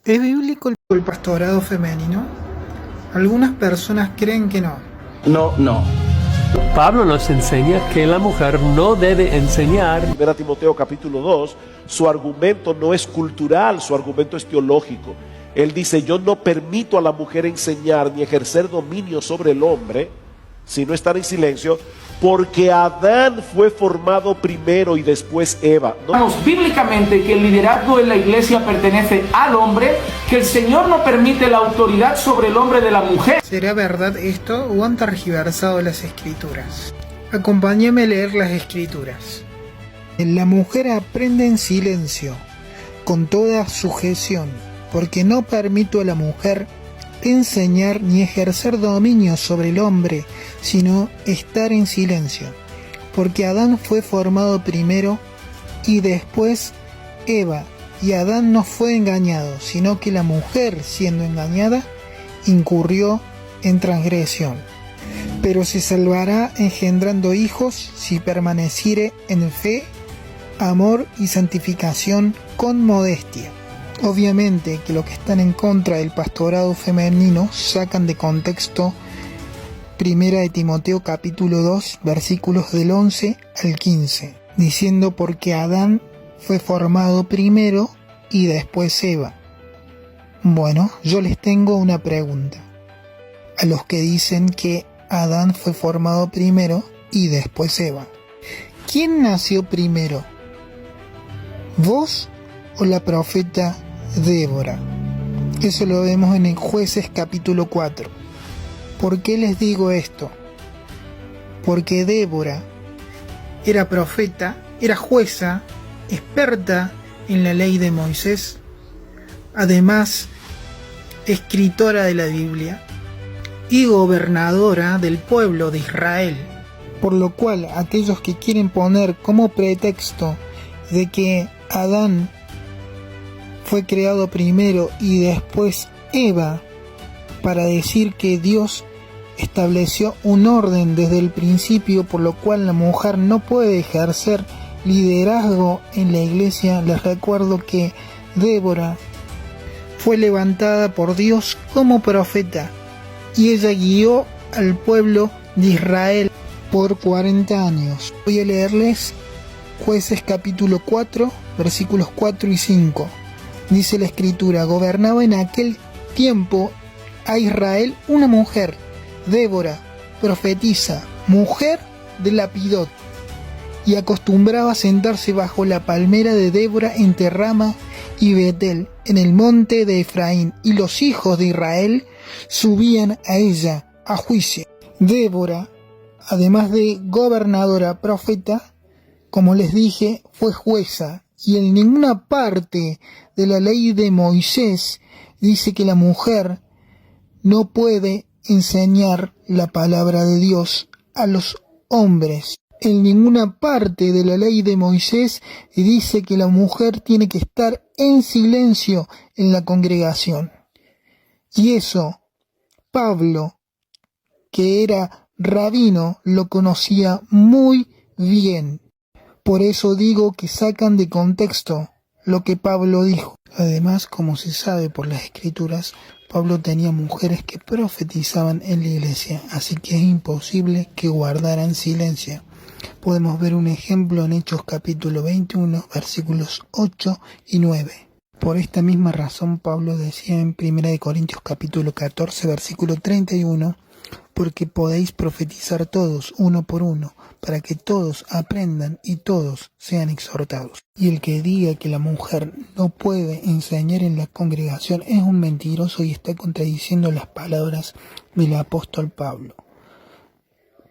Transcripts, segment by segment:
¿Es bíblico el pastorado femenino? Algunas personas creen que no. No. Pablo nos enseña que la mujer no debe enseñar. 1 Timoteo capítulo 2, su argumento no es cultural, su argumento es teológico. Él dice: yo no permito a la mujer enseñar ni ejercer dominio sobre el hombre, sino estar en silencio, porque Adán fue formado primero y después Eva. Bíblicamente que el liderazgo en la iglesia pertenece al hombre, que el Señor no permite la autoridad sobre el hombre de la mujer. ¿Será verdad esto o han tergiversado las escrituras? Acompáñame a leer las escrituras. La mujer aprende en silencio, con toda sujeción, porque no permito a la mujer enseñar ni ejercer dominio sobre el hombre, sino estar en silencio, porque Adán fue formado primero y después Eva, y Adán no fue engañado, sino que la mujer, siendo engañada, incurrió en transgresión. Pero se salvará engendrando hijos si permaneciere en fe, amor y santificación con modestia. Obviamente que los que están en contra del pastorado femenino sacan de contexto 1 Timoteo capítulo 2 versículos del 11 al 15, diciendo porque Adán fue formado primero y después Eva. Bueno, yo les tengo una pregunta. A los que dicen que Adán fue formado primero y después Eva. ¿Quién nació primero? ¿Vos o la profeta Débora? Eso lo vemos en el Jueces capítulo 4. ¿Por qué les digo esto? Porque Débora era profeta, era jueza, experta en la ley de Moisés, además escritora de la Biblia y gobernadora del pueblo de Israel. Por lo cual, aquellos que quieren poner como pretexto de que Adán fue creado primero y después Eva, para decir que Dios estableció un orden desde el principio, por lo cual la mujer no puede ejercer liderazgo en la iglesia, les recuerdo que Débora fue levantada por Dios como profeta y ella guió al pueblo de Israel por 40 años. Voy a leerles Jueces capítulo 4, versículos 4 y 5. Dice la escritura: gobernaba en aquel tiempo a Israel una mujer, Débora, profetisa, mujer de Lapidot, y acostumbraba a sentarse bajo la palmera de Débora entre Rama y Betel, en el monte de Efraín, y los hijos de Israel subían a ella a juicio. Débora, además de gobernadora, profeta, como les dije, fue jueza, y en ninguna parte de la ley de Moisés dice que la mujer no puede enseñar la palabra de Dios a los hombres. En ninguna parte de la ley de Moisés dice que la mujer tiene que estar en silencio en la congregación. Y eso, Pablo, que era rabino, lo conocía muy bien. Por eso digo que sacan de contexto lo que Pablo dijo. Además, como se sabe por las escrituras, Pablo tenía mujeres que profetizaban en la iglesia, así que es imposible que guardaran silencio. Podemos ver un ejemplo en Hechos capítulo 21, versículos 8 y 9. Por esta misma razón, Pablo decía en 1 Corintios capítulo 14, versículo 31, porque podéis profetizar todos, uno por uno, para que todos aprendan y todos sean exhortados. Y el que diga que la mujer no puede enseñar en la congregación es un mentiroso y está contradiciendo las palabras del apóstol Pablo.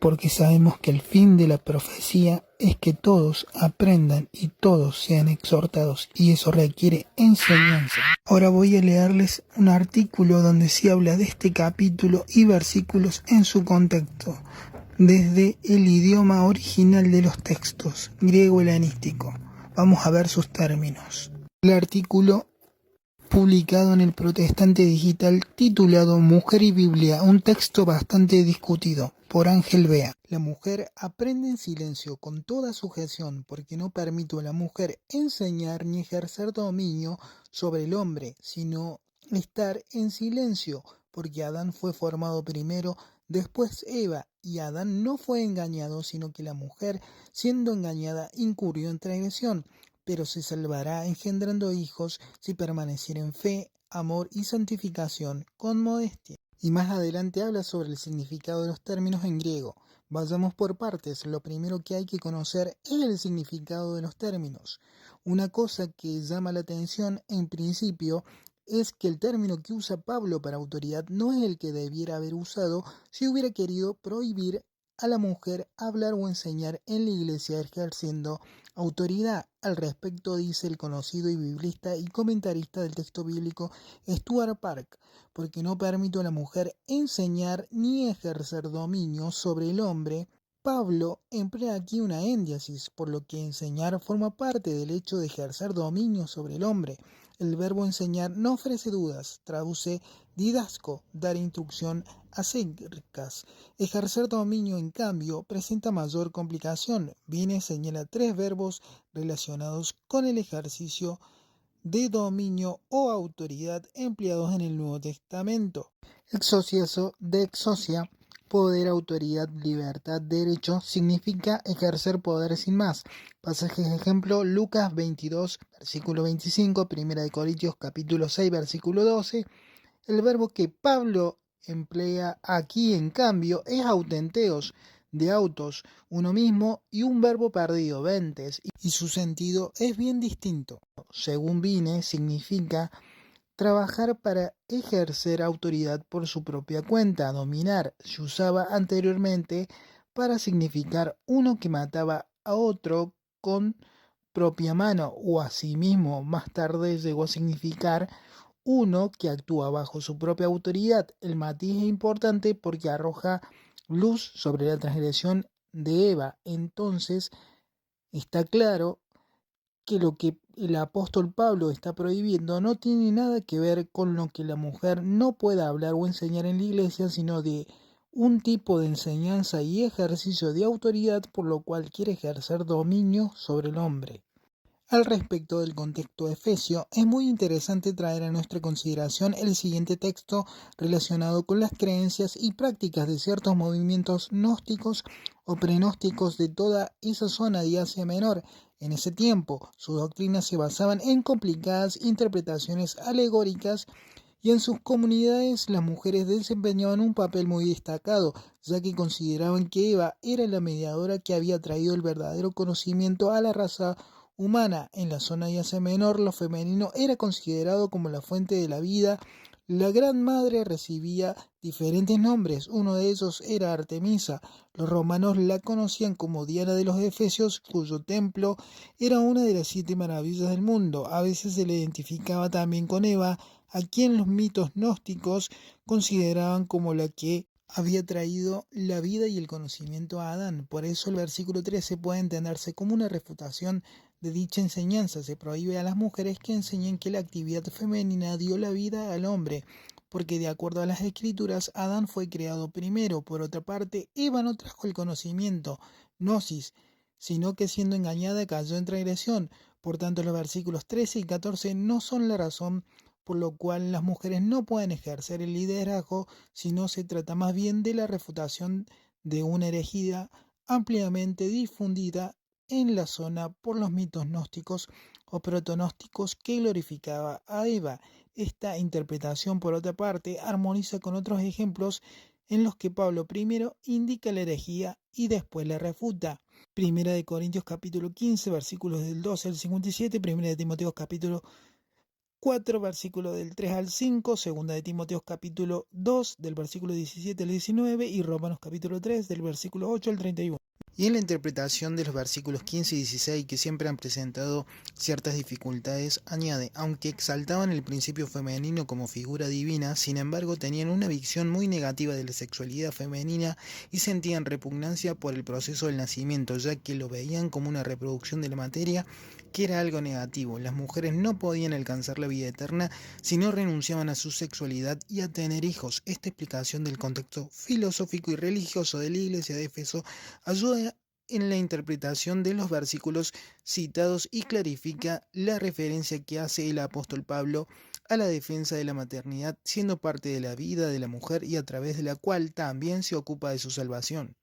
Porque sabemos que el fin de la profecía es que todos aprendan y todos sean exhortados, y eso requiere enseñanza. Ahora voy a leerles un artículo donde se habla de este capítulo y versículos en su contexto, desde el idioma original de los textos, griego helenístico. Vamos a ver sus términos. El artículo, publicado en el Protestante Digital, titulado Mujer y Biblia, un texto bastante discutido, por Ángel Bea. La mujer aprende en silencio con toda sujeción, porque no permito a la mujer enseñar ni ejercer dominio sobre el hombre, sino estar en silencio, porque Adán fue formado primero, después Eva, y Adán no fue engañado, sino que la mujer, siendo engañada, incurrió en transgresión, pero se salvará engendrando hijos si permaneciera en fe, amor y santificación con modestia. Y más adelante habla sobre el significado de los términos en griego. Vayamos por partes. Lo primero que hay que conocer es el significado de los términos. Una cosa que llama la atención en principio es que el término que usa Pablo para autoridad no es el que debiera haber usado si hubiera querido prohibir a la mujer hablar o enseñar en la iglesia ejerciendo autoridad. Al respecto dice el conocido y biblista y comentarista del texto bíblico Stuart Park: porque no permito a la mujer enseñar ni ejercer dominio sobre el hombre. Pablo emplea aquí una énfasis, por lo que enseñar forma parte del hecho de ejercer dominio sobre el hombre. El verbo enseñar no ofrece dudas, traduce didasco, dar instrucción acercas. Ejercer dominio, en cambio, presenta mayor complicación. Viene señala 3 verbos relacionados con el ejercicio de dominio o autoridad empleados en el Nuevo Testamento. Exociazo, de exocia, poder, autoridad, libertad, derecho, significa ejercer poder sin más. Pasajes ejemplo: Lucas 22, versículo 25, 1 Corintios capítulo 6, versículo 12. El verbo que Pablo emplea aquí, en cambio, es autenteos, de autos, uno mismo, y un verbo perdido, ventes, y su sentido es bien distinto. Según Vine, significa trabajar para ejercer autoridad por su propia cuenta. Dominar se usaba anteriormente para significar uno que mataba a otro con propia mano, o asimismo más tarde llegó a significar uno que actúa bajo su propia autoridad. El matiz es importante porque arroja luz sobre la transgresión de Eva. Entonces está claro que lo que el apóstol Pablo está prohibiendo no tiene nada que ver con lo que la mujer no pueda hablar o enseñar en la iglesia, sino de un tipo de enseñanza y ejercicio de autoridad por lo cual quiere ejercer dominio sobre el hombre. Al respecto del contexto efesio, es muy interesante traer a nuestra consideración el siguiente texto relacionado con las creencias y prácticas de ciertos movimientos gnósticos o prenósticos de toda esa zona de Asia Menor. En ese tiempo, sus doctrinas se basaban en complicadas interpretaciones alegóricas, y en sus comunidades las mujeres desempeñaban un papel muy destacado, ya que consideraban que Eva era la mediadora que había traído el verdadero conocimiento a la raza humana. En la zona de Asia Menor, lo femenino era considerado como la fuente de la vida. La Gran Madre recibía diferentes nombres, uno de ellos era Artemisa. Los romanos la conocían como Diana de los Efesios, cuyo templo era una de las 7 maravillas del mundo. A veces se le identificaba también con Eva, a quien los mitos gnósticos consideraban como la que había traído la vida y el conocimiento a Adán. Por eso el versículo 13 puede entenderse como una refutación de dicha enseñanza. Se prohíbe a las mujeres que enseñen que la actividad femenina dio la vida al hombre, porque de acuerdo a las escrituras, Adán fue creado primero. Por otra parte, Eva no trajo el conocimiento, gnosis, sino que siendo engañada cayó en transgresión. Por tanto, los versículos 13 y 14 no son la razón por lo cual las mujeres no pueden ejercer el liderazgo, sino se trata más bien de la refutación de una herejía ampliamente difundida en la zona por los mitos gnósticos o protonósticos que glorificaba a Eva. Esta interpretación, por otra parte, armoniza con otros ejemplos en los que Pablo primero indica la herejía y después la refuta. 1 Corintios capítulo 15, versículos del 12 al 57, 1 Timoteo capítulo 4, versículo del 3 al 5, 2 Timoteo capítulo 2, del versículo 17 al 19, y Romanos capítulo 3, del versículo 8 al 31. Y en la interpretación de los versículos 15 y 16, que siempre han presentado ciertas dificultades, añade: aunque exaltaban el principio femenino como figura divina, sin embargo tenían una visión muy negativa de la sexualidad femenina y sentían repugnancia por el proceso del nacimiento, ya que lo veían como una reproducción de la materia, que era algo negativo. Las mujeres no podían alcanzar la vida eterna si no renunciaban a su sexualidad y a tener hijos. Esta explicación del contexto filosófico y religioso de la iglesia de Éfeso ayuda en la interpretación de los versículos citados y clarifica la referencia que hace el apóstol Pablo a la defensa de la maternidad, siendo parte de la vida de la mujer y a través de la cual también se ocupa de su salvación.